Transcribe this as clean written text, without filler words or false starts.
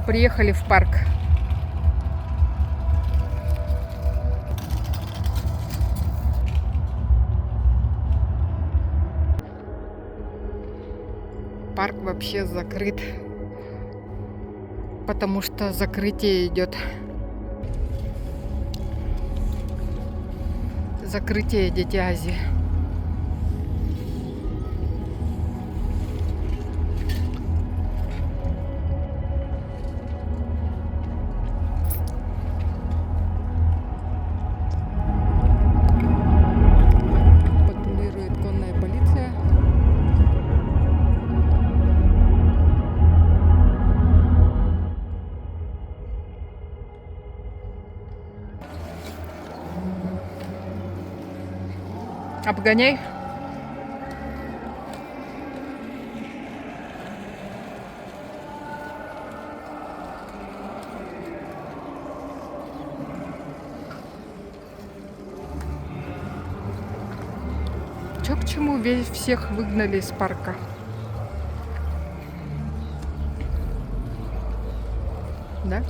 Приехали в парк. Парк вообще закрыт, потому что закрытие идет. Закрытие Дитя-Азии. Патрулирует конная полиция. Обгоняй. Чё к чему всех выгнали из парка? Да?